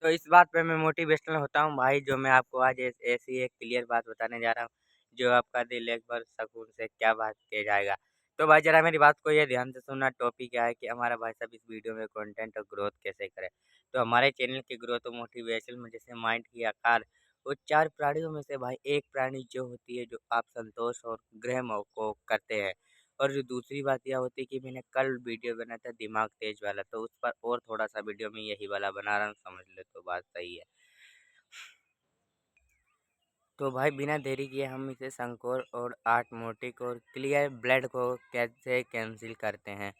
तो इस बात पे मैं मोटिवेशनल होता हूँ भाई, जो मैं आपको आज ऐसी एक क्लियर बात बताने जा रहा हूँ, जो आपका दिल एक बार सुकून से क्या बात कह जाएगा। तो भाई ज़रा मेरी बात को ये ध्यान से सुनना, टॉपिक क्या है कि हमारा भाई साहब इस वीडियो में कंटेंट और ग्रोथ कैसे करें। तो हमारे चैनल की ग्रोथ और मोटिवेशन में जैसे माइंड की आकार, वो 4 प्राणियों में से भाई एक प्राणी जो होती है, जो आप संतोष और ग्रह को करते हैं। और जो दूसरी बात यह होती है कि मैंने कल वीडियो बनाया था दिमाग तेज वाला, तो उस पर और थोड़ा-सा वीडियो मैं यही वाला बना रहा हूँ, समझ ले तो बात सही है। तो भाई बिना देरी किए हम इसे संकोर और आटोमेटिक और क्लियर ब्लड को कैसे कैंसिल करते हैं।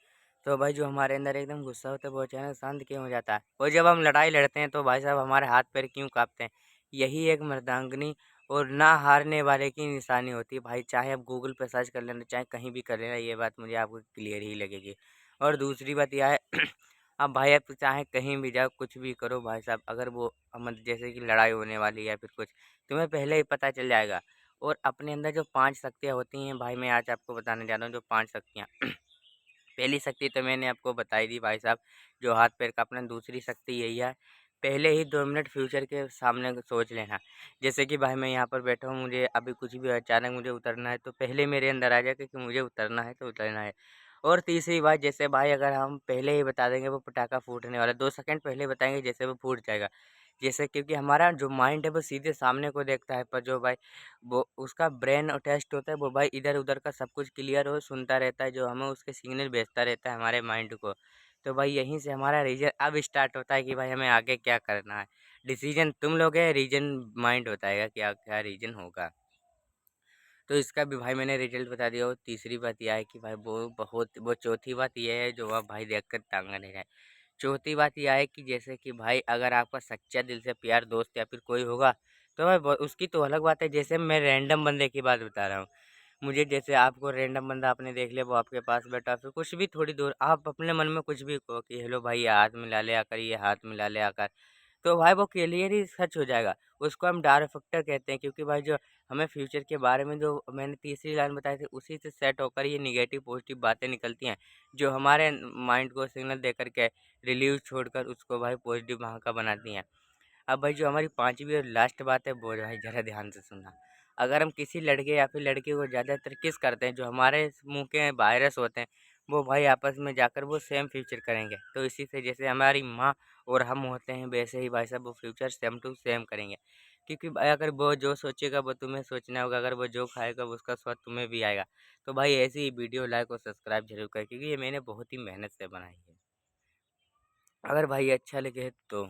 तो भाई जो हमारे अंदर एकदम गुस्सा होता है वो अचानक शांत क्यों हो जाता है, और जब हम लड़ाई लड़ते हैं तो भाई साहब हमारे हाथ पैर क्यों कांपते हैं। यही एक मर्दांगनी और ना हारने वाले की निशानी होती है भाई, चाहे आप गूगल पे सर्च कर लेना, चाहे कहीं भी कर लेना, ये बात मुझे आपको क्लियर ही लगेगी। और दूसरी बात यह है अब भाई आप चाहे कहीं भी जाओ, कुछ भी करो भाई साहब, अगर वो जैसे कि लड़ाई होने वाली है या फिर कुछ, तुम्हें पहले ही पता चल जाएगा। और अपने अंदर जो 5 शक्तियाँ होती हैं भाई, मैं आज आपको बताने जा रहा हूँ जो 5 शक्तियाँ। पहली शक्ति तो मैंने आपको बताई दी भाई साहब, जो हाथ पैर काँपना। दूसरी शक्ति यही है, पहले ही 2 मिनट फ्यूचर के सामने सोच लेना। जैसे कि भाई मैं यहाँ पर बैठा हूँ, मुझे अभी कुछ भी अचानक मुझे उतरना है, तो पहले मेरे अंदर आ जाएगा कि मुझे उतरना है तो उतरना है। और तीसरी बात, जैसे भाई अगर हम पहले ही बता देंगे वो पटाखा फूटने वाला है, 2 सेकंड पहले बताएँगे जैसे वो फूट जाएगा। जैसे क्योंकि हमारा जो माइंड है वो सीधे सामने को देखता है, पर जो भाई वो उसका ब्रेन टेस्ट होता है, वो भाई इधर-उधर का सब कुछ क्लियर हो सुनता रहता है, जो हमें उसके सिग्नल भेजता रहता है हमारे माइंड को। तो भाई यहीं से हमारा रीजन अब स्टार्ट होता है कि भाई हमें आगे क्या करना है। डिसीजन तुम लोगे, रीजन माइंड बताएगा कि क्या रीजन होगा। तो इसका भी भाई मैंने रिजल्ट बता दिया। और तीसरी बात यह है कि भाई वो चौथी बात ये है जो आप भाई देखकर तांगा नहीं रहे। चौथी बात यह है कि जैसे कि भाई अगर आपका सच्चा दिल से प्यार दोस्त या फिर कोई होगा, तो भाई उसकी तो अलग बात है। जैसे मैं रैंडम बंदे की बात बता रहा हूँ, मुझे जैसे आपको रैंडम बंदा आपने देख लिया, वो आपके पास बैठा, फिर कुछ भी थोड़ी दूर आप अपने मन में कुछ भी कहो कि हेलो भाई, ये हाथ मिला ले आकर, ये हाथ मिला ले आकर, तो भाई वो क्लियर ही सच हो जाएगा। उसको हम डायरेक्ट फैक्टर कहते हैं, क्योंकि भाई जो हमें फ्यूचर के बारे में जो मैंने तीसरी लाइन बताई थी, उसी से सेट होकर ये नेगेटिव पॉजिटिव बातें निकलती हैं, जो हमारे माइंड को सिग्नल देकर के रिलीव छोड़कर उसको भाई पॉजिटिव वहाँ का बनाती हैं। अब भाई जो हमारी पांचवी और लास्ट बात है वो भाई ज़रा ध्यान से सुनना। अगर हम किसी लड़के या फिर लड़की को ज़्यादातर किस करते हैं, जो हमारे मुंह के वायरस होते हैं, वो भाई आपस में जाकर वो सेम फ्यूचर करेंगे। तो इसी से जैसे हमारी माँ और हम होते हैं, वैसे ही भाई साहब वो फ्यूचर सेम टू सेम करेंगे। क्योंकि भाई अगर वो जो सोचेगा वो तुम्हें सोचना होगा, अगर वो जो खाएगा वो उसका स्वाद तुम्हें भी आएगा। तो भाई ऐसी ही वीडियो लाइक और सब्सक्राइब जरूर करें, क्योंकि ये मैंने बहुत ही मेहनत से बनाई है। अगर भाई अच्छा लगे तो